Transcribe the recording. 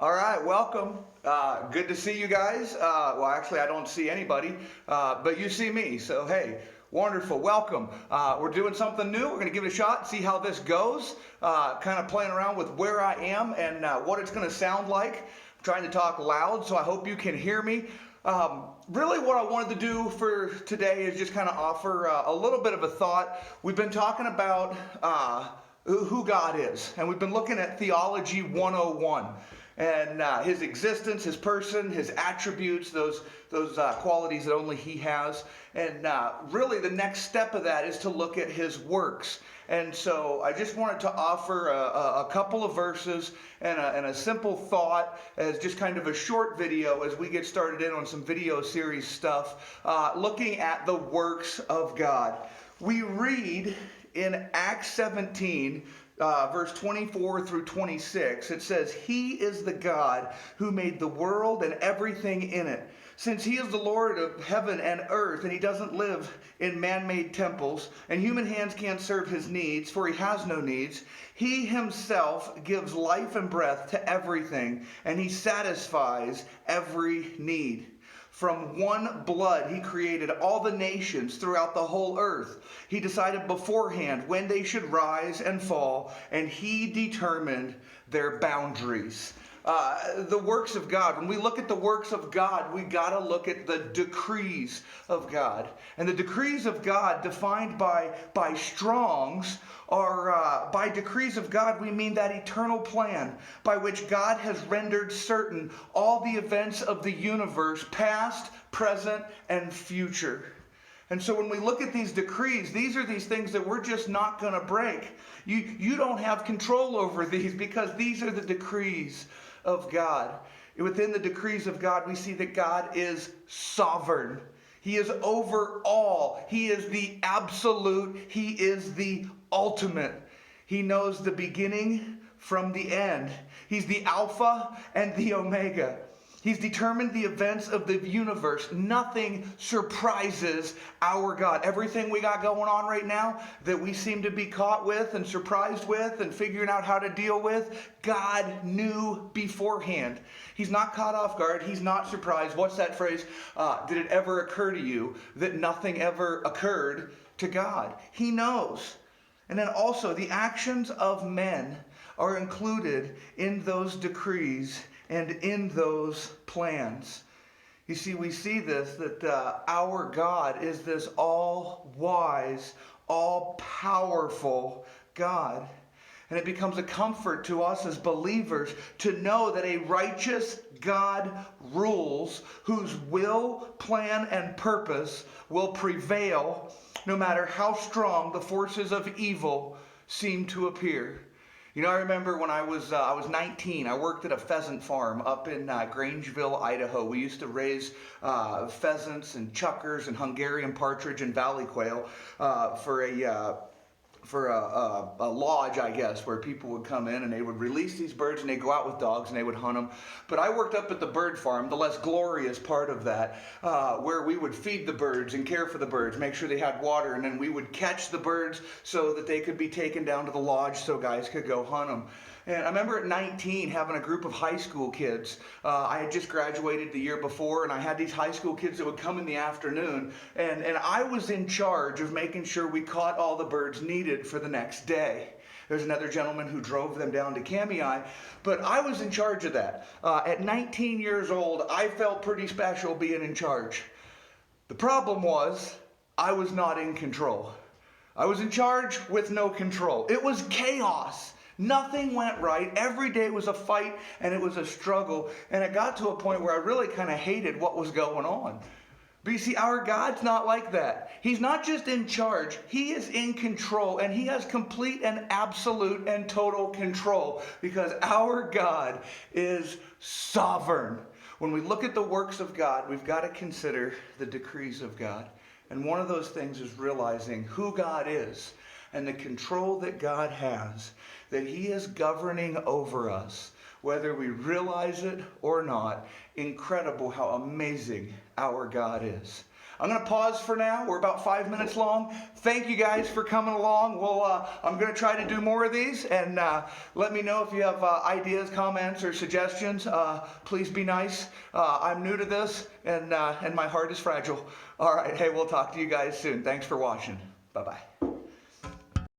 All right, welcome. Good to see you guys. Well, actually, I don't see anybody, but you see me. So, hey, wonderful. Welcome. We're doing something new. We're going to give it a shot, see how this goes. Kind of playing around with where I am and what it's going to sound like. I'm trying to talk loud, so I hope you can hear me. Really, what I wanted to do for today is just kind of offer a little bit of a thought. We've been talking about who God is, and we've been looking at Theology 101. And his existence, his person, his attributes, those qualities that only he has. And really the next step of that is to look at his works. And so I just wanted to offer a couple of verses and a simple thought as just kind of a short video as we get started in on some video series stuff, looking at the works of God. We read in Acts 17, verse 24 through 26, it says, "He is the God who made the world and everything in it. Since he is the Lord of heaven and earth, and he doesn't live in man-made temples, and human hands can't serve his needs, for he has no needs, he himself gives life and breath to everything, and he satisfies every need. From one blood, he created all the nations throughout the whole earth. He decided beforehand when they should rise and fall, and he determined their boundaries." The works of God. When we look at the works of God, we got to look at the decrees of God. And the decrees of God, defined by Strong's, are by decrees of God, we mean that eternal plan by which God has rendered certain all the events of the universe, past, present, and future. And so when we look at these decrees, these are these things that we're just not going to break. You don't have control over these because these are the decrees of God. Within the decrees of God, we see that God is sovereign. He is over all. He is the absolute. He is the ultimate. He knows the beginning from the end. He's the Alpha and the Omega. He's determined the events of the universe. Nothing surprises our God. Everything we got going on right now that we seem to be caught with and surprised with and figuring out how to deal with, God knew beforehand. He's not caught off guard. He's not surprised. What's that phrase? Did it ever occur to you that nothing ever occurred to God? He knows. And then also the actions of men are included in those decrees and in those plans. You see, we see this, that our God is this all-wise, all-powerful God. And it becomes a comfort to us as believers to know that a righteous God rules, whose will, plan, and purpose will prevail no matter how strong the forces of evil seem to appear. You know, I remember when I was 19, I worked at a pheasant farm up in Grangeville, Idaho. We used to raise pheasants and chuckers and Hungarian partridge and valley quail for a lodge, I guess, where people would come in and they would release these birds and they'd go out with dogs and they would hunt them. But I worked up at the bird farm, the less glorious part of that, where we would feed the birds and care for the birds, make sure they had water, and then we would catch the birds so that they could be taken down to the lodge so guys could go hunt them. And I remember at 19 having a group of high school kids. I had just graduated the year before, and I had these high school kids that would come in the afternoon, and I was in charge of making sure we caught all the birds needed for the next day. There's another gentleman who drove them down to Kamiah, but I was in charge of that. At 19 years old, I felt pretty special being in charge. The problem was, I was not in control. I was in charge with no control. It was chaos. Nothing went right. Every day was a fight and it was a struggle. And it got to a point where I really kind of hated what was going on. But you see, our God's not like that. He's not just in charge. He is in control, and he has complete and absolute and total control because our God is sovereign. When we look at the works of God, we've got to consider the decrees of God. And one of those things is realizing who God is and the control that God has, that he is governing over us, whether we realize it or not. Incredible how amazing our God is. I'm going to pause for now. We're about 5 minutes long. Thank you guys for coming along. I'm going to try to do more of these, and let me know if you have ideas, comments, or suggestions. Please be nice. I'm new to this, and my heart is fragile. All right, hey, we'll talk to you guys soon. Thanks for watching. Bye-bye.